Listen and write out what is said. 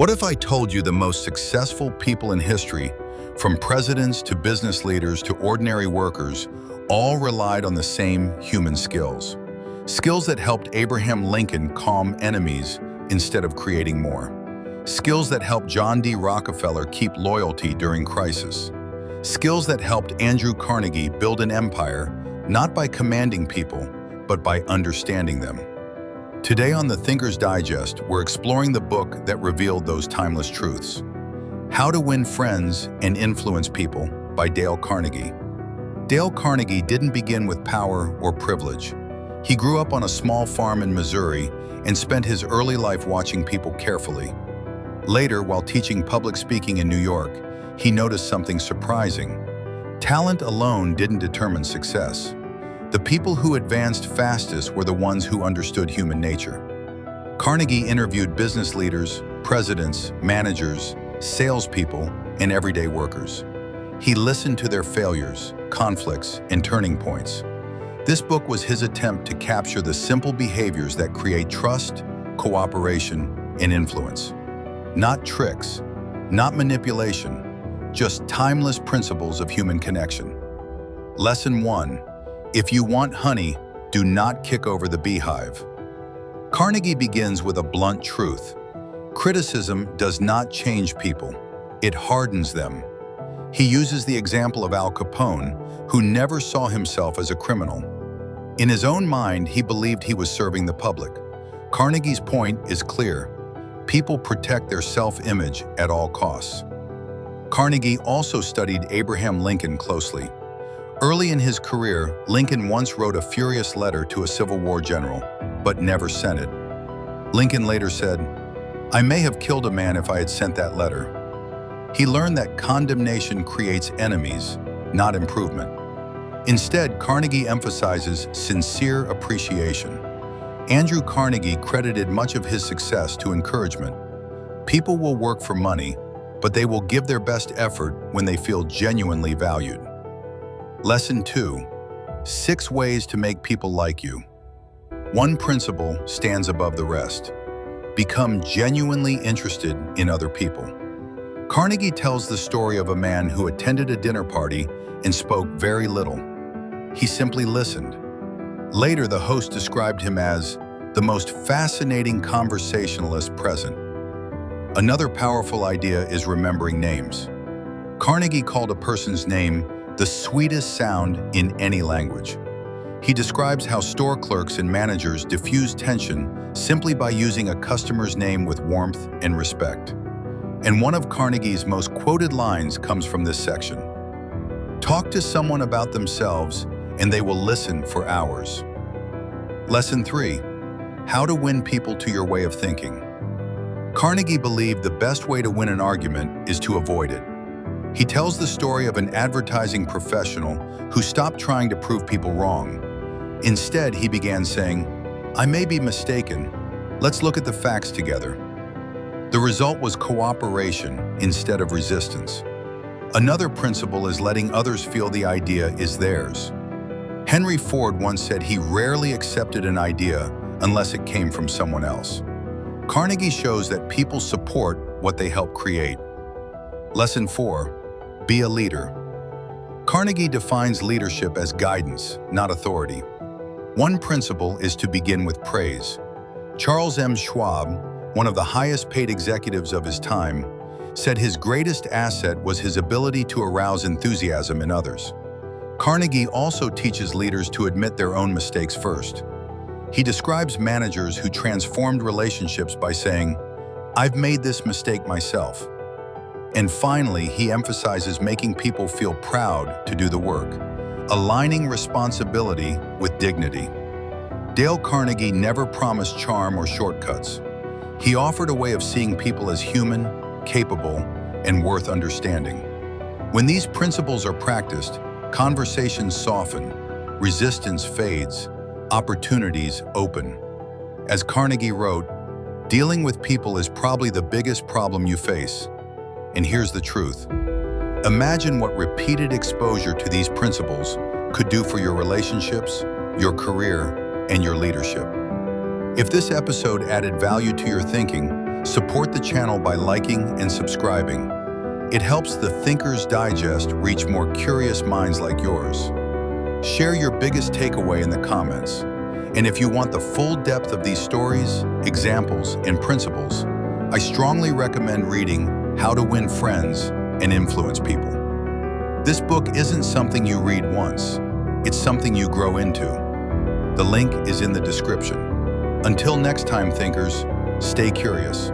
What if I told you the most successful people in history, from presidents to business leaders to ordinary workers, all relied on the same human skills? Skills that helped Abraham Lincoln calm enemies instead of creating more. Skills that helped John D. Rockefeller keep loyalty during crisis. Skills that helped Andrew Carnegie build an empire, not by commanding people, but by understanding them. Today on the Thinker's Digest, we're exploring the book that revealed those timeless truths. How to Win Friends and Influence People by Dale Carnegie. Dale Carnegie didn't begin with power or privilege. He grew up on a small farm in Missouri and spent his early life watching people carefully. Later, while teaching public speaking in New York, he noticed something surprising. Talent alone didn't determine success. The people who advanced fastest were the ones who understood human nature. Carnegie interviewed business leaders, presidents, managers, salespeople, and everyday workers. He listened to their failures, conflicts, and turning points. This book was his attempt to capture the simple behaviors that create trust, cooperation, and influence. Not tricks, not manipulation, just timeless principles of human connection. Lesson 1. If you want honey, do not kick over the beehive. Carnegie begins with a blunt truth. Criticism does not change people, it hardens them. He uses the example of Al Capone, who never saw himself as a criminal. In his own mind, he believed he was serving the public. Carnegie's point is clear. People protect their self-image at all costs. Carnegie also studied Abraham Lincoln closely. Early in his career, Lincoln once wrote a furious letter to a Civil War general, but never sent it. Lincoln later said, "I may have killed a man if I had sent that letter." He learned that condemnation creates enemies, not improvement. Instead, Carnegie emphasizes sincere appreciation. Andrew Carnegie credited much of his success to encouragement. People will work for money, but they will give their best effort when they feel genuinely valued. Lesson 2. 6 ways to make people like you. One principle stands above the rest. Become genuinely interested in other people. Carnegie tells the story of a man who attended a dinner party and spoke very little. He simply listened. Later, the host described him as the most fascinating conversationalist present. Another powerful idea is remembering names. Carnegie called a person's name the sweetest sound in any language. He describes how store clerks and managers diffuse tension simply by using a customer's name with warmth and respect. And one of Carnegie's most quoted lines comes from this section. Talk to someone about themselves and they will listen for hours. Lesson 3. How to win people to your way of thinking. Carnegie believed the best way to win an argument is to avoid it. He tells the story of an advertising professional who stopped trying to prove people wrong. Instead, he began saying, "I may be mistaken. Let's look at the facts together." The result was cooperation instead of resistance. Another principle is letting others feel the idea is theirs. Henry Ford once said he rarely accepted an idea unless it came from someone else. Carnegie shows that people support what they help create. Lesson 4. Be a leader. Carnegie defines leadership as guidance, not authority. One principle is to begin with praise. Charles M. Schwab, one of the highest-paid executives of his time, said his greatest asset was his ability to arouse enthusiasm in others. Carnegie also teaches leaders to admit their own mistakes first. He describes managers who transformed relationships by saying, "I've made this mistake myself." And finally, he emphasizes making people feel proud to do the work, aligning responsibility with dignity. Dale Carnegie never promised charm or shortcuts. He offered a way of seeing people as human, capable, and worth understanding. When these principles are practiced, conversations soften, resistance fades, opportunities open. As Carnegie wrote, "Dealing with people is probably the biggest problem you face." And here's the truth. Imagine what repeated exposure to these principles could do for your relationships, your career, and your leadership. If this episode added value to your thinking, Support the channel by liking and subscribing. It helps the Thinker's Digest reach more curious minds like yours. Share your biggest takeaway in the comments. And if you want the full depth of these stories, examples, and principles, I strongly recommend reading How to Win Friends and Influence People. This book isn't something you read once, it's something you grow into. The link is in the description. Until next time, thinkers, stay curious.